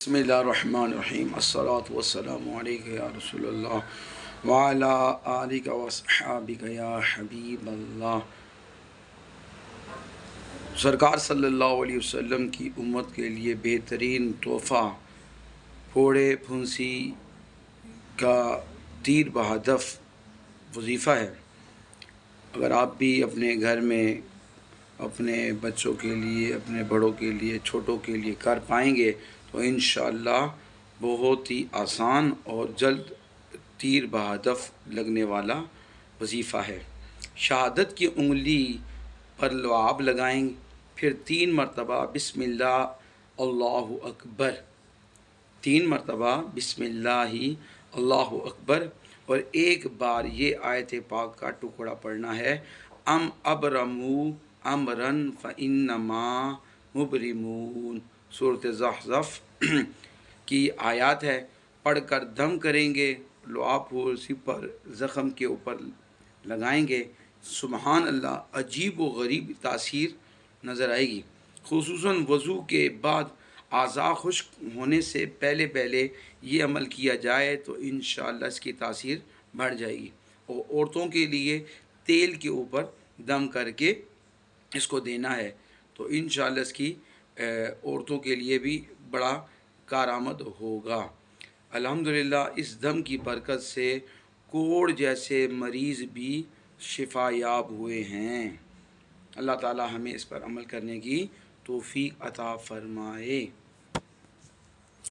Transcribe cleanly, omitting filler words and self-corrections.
बिस्मिल्लाहिर्रहमानिर्रहीम अस्सलातु वस्सलामु अलैका या रसूलल्लाह व अला आलिका व अस्हाबिका या हबीबल्लाह। सरकार सल्लल्लाहु अलैहि वसल्लम की उम्मत के लिए बेहतरीन तोहफ़ा फोड़े फुंसी का तीर बहदफ़ वजीफ़ा है। अगर आप भी अपने घर में अपने बच्चों के लिए, अपने बड़ों के लिए, छोटों के लिए कर पाएंगे तो इंशाअल्लाह बहुत ही आसान और जल्द तीर बहदफ़ लगने वाला वजीफ़ा है। शहादत की उंगली पर लुआब लगाएंगे, फिर 3 मरतबा बिस्मिल्लाह अल्लाहु अकबर, 3 मरतबा बिस्मिल्लाहि अल्लाहु अकबर और एक बार ये आयत पाक का टुकड़ा पढ़ना है। अम अबरमू अमरन फ़इन्नमा मुबरिमून, सूरत ज़हज़फ की आयत है। पढ़कर दम करेंगे, लुआब फुंसी पर ज़ख़म के ऊपर लगाएंगे। सुबहान अल्लाह, अजीब व गरीब तासीर नज़र आएगी। खुसूसन वज़ू के बाद आज़ा खुश्क होने से पहले पहले ये अमल किया जाए तो इंशाअल्लाह इसकी तासीर बढ़ जाएगी। और औरतों के लिए तेल के ऊपर दम करके इसको देना है तो इंशाअल्लाह इसकी औरतों के लिए भी बड़ा कारआमद होगा। अल्हम्दुलिल्लाह इस दम की बरकत से कोढ़ जैसे मरीज़ भी शिफा याब हुए हैं। अल्लाह ताला हमें इस पर अमल करने की तौफ़ीक़ अता फ़रमाए।